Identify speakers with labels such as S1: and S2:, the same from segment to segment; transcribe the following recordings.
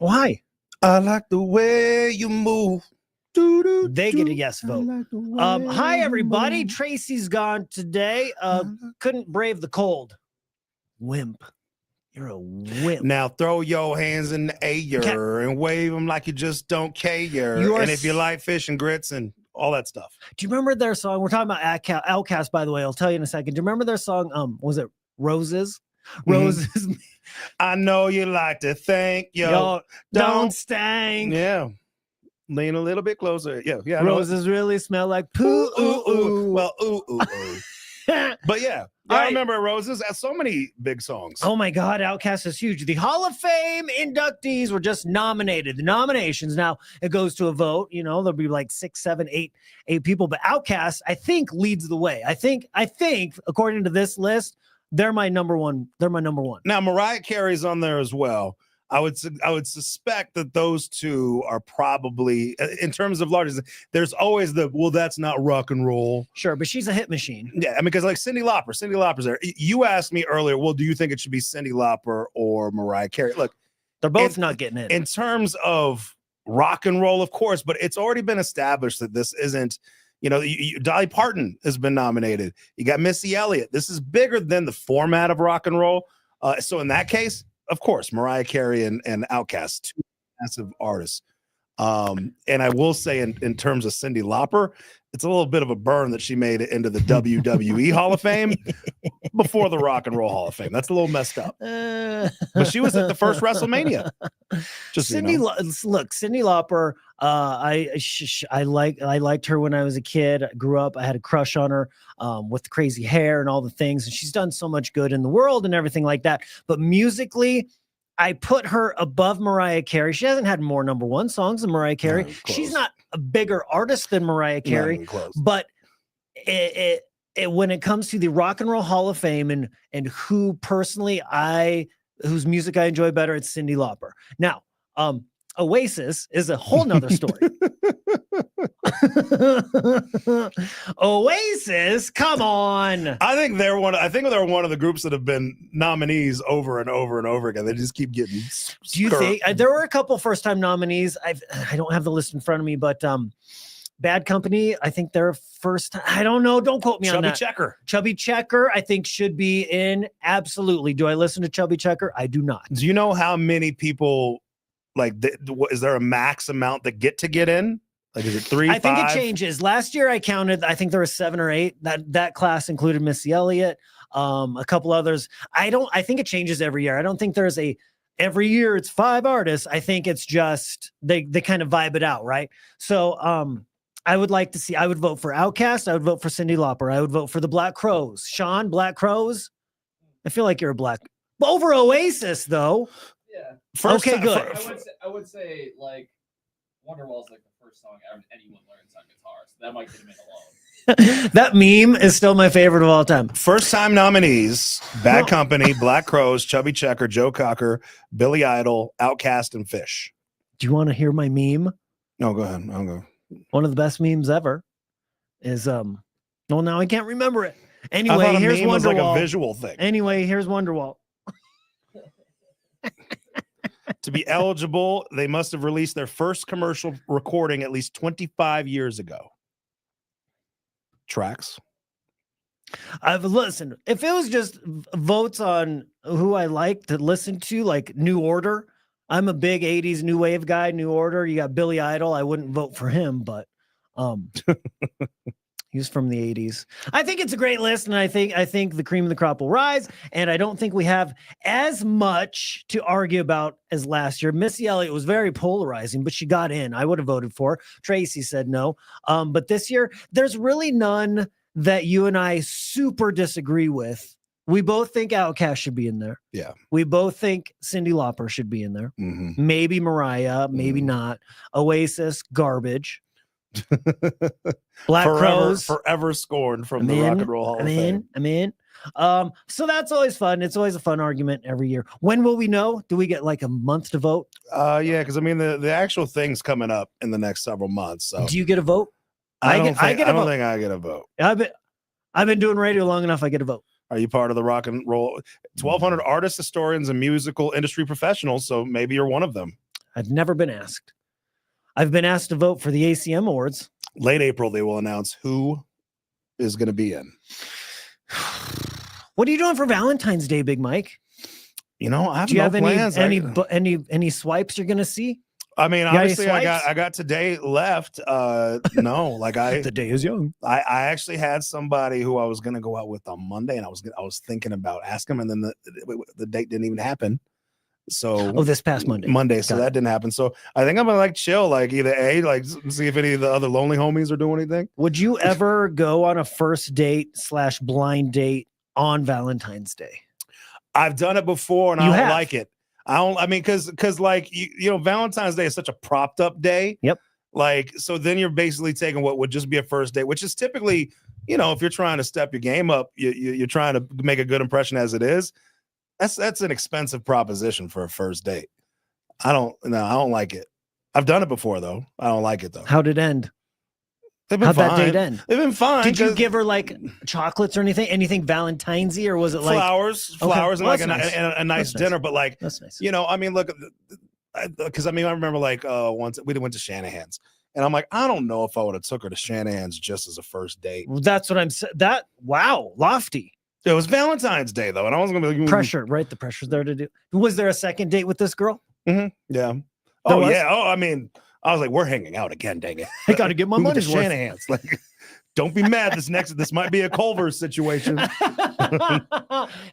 S1: Why?
S2: I like the way you move.
S1: They get a yes vote. Hi, everybody. Tracy's gone today. Couldn't brave the cold. Wimp. You're a wimp.
S2: Now throw your hands in the air and wave them like you just don't care. And if you like fish and grits and all that stuff.
S1: Do you remember their song? We're talking about Outkast, by the way. I'll tell you in a second. Do you remember their song? Was it Roses? Roses. Mm-hmm.
S2: I know you like to think, yo
S1: don't stank.
S2: Yeah. Lean a little bit closer. Yeah.
S1: Roses really smell like poo. Ooh.
S2: Well, ooh. But yeah, I remember Roses has so many big songs.
S1: Oh my God, Outkast is huge. The Hall of Fame inductees were just nominated. The nominations, now it goes to a vote. You know, there'll be like 6, 7, 8 people. But Outkast, I think, leads the way. I think, according to this list, they're my number one. They're my number one.
S2: Now Mariah Carey's on there as well. I would suspect that those two are probably, in terms of largest, there's always that's not rock and roll.
S1: Sure, but she's a hit machine.
S2: Yeah, I mean, because like Cyndi Lauper's there. You asked me earlier, well, do you think it should be Cyndi Lauper or Mariah Carey? Look,
S1: they're both not getting it.
S2: In terms of rock and roll, of course, but it's already been established that this isn't, Dolly Parton has been nominated. You got Missy Elliott. This is bigger than the format of rock and roll. So in that case, of course, Mariah Carey and Outkast, two massive artists. And I will say in terms of Cyndi Lauper, it's a little bit of a burn that she made it into the WWE Hall of Fame before the Rock and Roll Hall of Fame. That's a little messed up. But she was at the first WrestleMania. Just
S1: Cyndi Lauper. I liked her when I was a kid. I grew up. I had a crush on her with the crazy hair and all the things. And she's done so much good in the world and everything like that. But musically, I put her above Mariah Carey. She hasn't had more number one songs than Mariah Carey. No, she's not a bigger artist than Mariah Carey, but when it comes to the Rock and Roll Hall of Fame and who personally whose music I enjoy better, it's Cyndi Lauper. Now, Oasis is a whole nother story. Oasis, come on.
S2: I think they're one of the groups that have been nominees over and over and over again. They just keep getting.
S1: Do you think there were a couple first-time nominees? I don't have the list in front of me, but Bad Company, I think they're first. I don't know. Don't quote me on that. Chubby Checker, I think should be in. Absolutely. Do I listen to Chubby Checker? I do not.
S2: Do you know how many people? Is there a max amount that get in? Like, is it 3?
S1: I think it changes. Last year I counted, I think there was 7 or 8. That class included Missy Elliott, a couple others. I think it changes every year. I don't think there's every year it's 5 artists. I think it's just they kind of vibe it out, right? So I would like to see, I would vote for Outkast, I would vote for Cyndi Lauper, I would vote for the Black Crowes. Sean, Black Crowes? I feel like you're a Black. Over Oasis, though.
S3: Yeah.
S1: Okay, good.
S3: I would say like Wonderwall's like the first song anyone learns on guitar, so that might get him in alone.
S1: That meme is still my favorite of all time.
S2: First time nominees: Bad Company, Black Crowes, Chubby Checker, Joe Cocker, Billy Idol, Outkast, and Fish.
S1: Do you want to hear my meme?
S2: No, go ahead. I'll go.
S1: One of the best memes ever is well, now I can't remember it. Anyway, here's Wonderwall.
S2: Like a visual thing.
S1: Anyway, here's Wonderwall.
S2: To be eligible, they must have released their first commercial recording at least 25 years ago. Tracks.
S1: Listen, if it was just votes on who I like to listen to, like New Order, I'm a big 80s new wave guy. New Order, you got Billy Idol. I wouldn't vote for him, but he's from the 80s. I think it's a great list, and I think the cream of the crop will rise, and I don't think we have as much to argue about as last year. Missy Elliott was very polarizing, but she got in. I would have voted for her. Tracy said no. But this year, there's really none that you and I super disagree with. We both think Outkast should be in there.
S2: Yeah.
S1: We both think Cyndi Lauper should be in there.
S2: Mm-hmm.
S1: Maybe Mariah, maybe not. Oasis, garbage. Black Crowes,
S2: forever scorned from the Rock and Roll Hall of Fame.
S1: I'm in. So that's always fun. It's always a fun argument every year. When will we know? Do we get like a month to vote?
S2: Yeah, because I mean the actual thing's coming up in the next several months. So
S1: do you get a vote?
S2: I don't think I get a vote.
S1: I've been doing radio long enough. I get a vote.
S2: Are you part of the Rock and Roll 1,200 artists, historians, and musical industry professionals? So maybe you're one of them.
S1: I've never been asked. I've been asked to vote for the ACM Awards.
S2: Late April, they will announce who is going to be in.
S1: What are you doing for Valentine's Day, Big Mike?
S2: You know, I have
S1: Do you
S2: no
S1: have
S2: plans.
S1: any swipes you're gonna see?
S2: I mean,
S1: got any
S2: obviously, I
S1: swipes?
S2: got today left. No, like
S1: The day is young.
S2: I actually had somebody who I was gonna go out with on Monday, and I was thinking about asking him, and then the date didn't even happen. So
S1: this past Monday.
S2: So
S1: Got
S2: that didn't happen. So I think I'm gonna like chill, like either see if any of the other lonely homies are doing anything.
S1: Would you ever go on a first date / blind date on Valentine's Day?
S2: I've done it before, and
S1: You
S2: I don't
S1: have?
S2: like it. I mean, because like you know, Valentine's Day is such a propped up day.
S1: Yep.
S2: Like, so then you're basically taking what would just be a first date, which is typically, you know, if you're trying to step your game up, you're trying to make a good impression as it is. That's an expensive proposition for a first date. I don't like it. I've done it before though. I don't like it though.
S1: How'd it end?
S2: They've been
S1: How'd
S2: fine.
S1: that date end?
S2: They've been fine.
S1: Did you give her like chocolates or anything Valentine's-y, or was it like
S2: flowers,
S1: Okay.
S2: and
S1: Well,
S2: like
S1: that's nice.
S2: a nice
S1: That's
S2: dinner?
S1: nice.
S2: But like,
S1: That's nice.
S2: you know, I mean, look, because I mean, I remember like once we went to Shanahan's, and I'm like, I don't know if I would have took her to Shanahan's just as a first date.
S1: That's what I'm saying. Wow, lofty.
S2: It was Valentine's Day though, and I wasn't gonna be like,
S1: Pressure, right? The pressure's there to do. Was there a second date with this girl?
S2: Yeah.
S1: There
S2: Oh
S1: was?
S2: yeah. Oh, I mean, I was like, we're hanging out again. Dang it!
S1: I got to get my
S2: We went to
S1: money's worth.
S2: Shanahan's. Like, don't be mad. This might be a Culver's situation.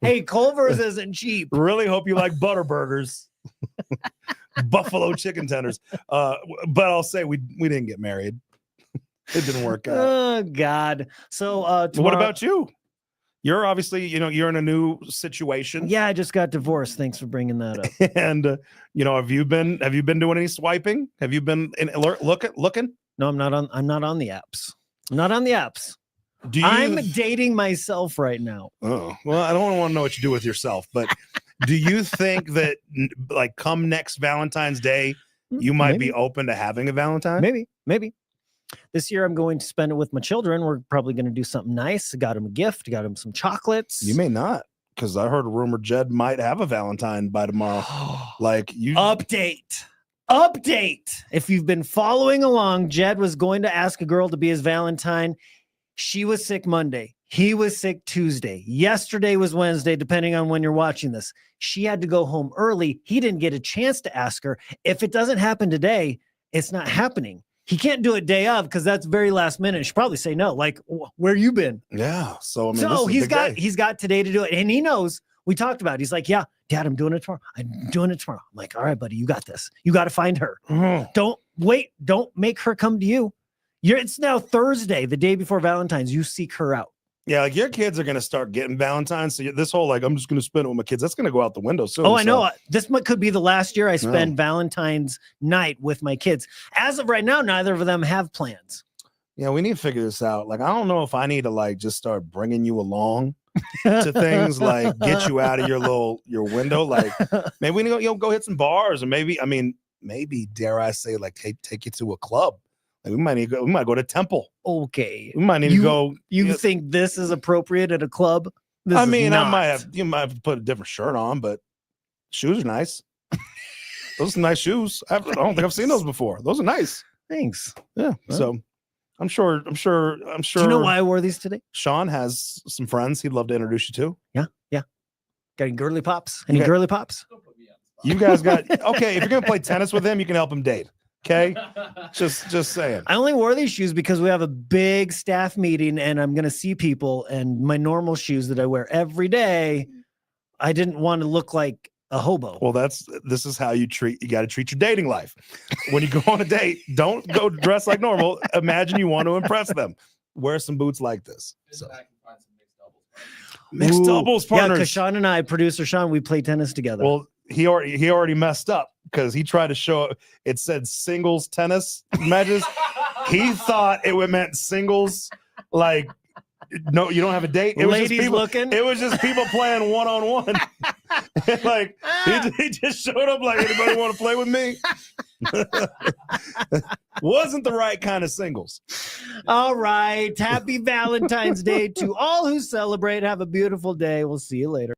S1: Hey, Culver's isn't cheap.
S2: Really hope you like butter burgers, buffalo chicken tenders. But I'll say we didn't get married. It didn't work out.
S1: Oh God. So
S2: What
S1: tomorrow-
S2: about you? You're obviously, you know, you're in a new situation.
S1: Yeah, I just got divorced. Thanks for bringing that up.
S2: And you know, have you been doing any swiping? Have you been looking?
S1: No, I'm not on the apps. I'm not on the apps.
S2: Do you?
S1: I'm dating myself right now.
S2: Oh, well, I don't want to know what you do with yourself, but do you think that like come next Valentine's Day, you might be open to having a Valentine?
S1: Maybe. This year I'm going to spend it with my children. We're probably going to do something nice. Got them a gift. Got them some chocolates.
S2: You may not, because I heard a rumor Jed might have a Valentine by tomorrow. Like you
S1: Update. If you've been following along, Jed was going to ask a girl to be his Valentine. She was sick Monday. He was sick Tuesday. Yesterday was Wednesday, depending on when you're watching this. She had to go home early. He didn't get a chance to ask her. If it doesn't happen today, it's not happening. He can't do it day of because that's very last minute. She'll probably say no. Like, where you been?
S2: Yeah. So I mean,
S1: So
S2: this is a big day.
S1: he's got today to do it, and he knows. We talked about it. He's like, yeah, Dad, I'm doing it tomorrow. I'm doing it tomorrow. I'm like, all right, buddy, you got this. You got to find her. Don't wait. Don't make her come to you. It's now Thursday, the day before Valentine's. You seek her out.
S2: Yeah, like your kids are gonna start getting Valentines. So this whole like I'm just gonna spend it with my kids. That's gonna go out the window soon.
S1: Oh, I know.
S2: So.
S1: This could be the last year I spend Valentine's night with my kids. As of right now, neither of them have plans.
S2: Yeah, we need to figure this out. Like, I don't know if I need to like just start bringing you along to things, like get you out of your window. Like maybe we need to go hit some bars, or maybe dare I say like take you to a club. Like we might go to Temple.
S1: Okay.
S2: We might need to go.
S1: You think this is appropriate at a club? This
S2: I
S1: is
S2: mean,
S1: not.
S2: you might have to put a different shirt on, but shoes are nice. Those are nice shoes. I don't think I've seen those before. Those are nice.
S1: Thanks.
S2: Yeah.
S1: Well.
S2: So I'm sure.
S1: Do you know why I wore these today?
S2: Sean has some friends he'd love to introduce you to.
S1: Yeah. Got any girly pops? Any
S2: Okay.
S1: girly pops?
S3: Don't put me on the spot.
S2: You guys got okay. If you're gonna play tennis with him, you can help him date. Okay, just saying.
S1: I only wore these shoes because we have a big staff meeting and I'm going to see people, and my normal shoes that I wear every day, I didn't want to look like a hobo.
S2: Well, this is how you got to treat your dating life. When you go on a date, don't go dressed like normal. Imagine you want to impress them. Wear some boots like this. So.
S3: I can find some mixed doubles.
S2: Mixed doubles
S1: Yeah,
S2: partners.
S1: because Sean and I, producer Sean, we play tennis together.
S2: Well, he already messed up because he tried to show it said singles tennis matches. He thought it meant singles, like no, you don't have a date. It was
S1: Ladies
S2: just people,
S1: looking.
S2: It was just people playing one-on-one. Like he just showed up like, anybody want to play with me? Wasn't the right kind of singles.
S1: All right. Happy Valentine's Day to all who celebrate. Have a beautiful day. We'll see you later.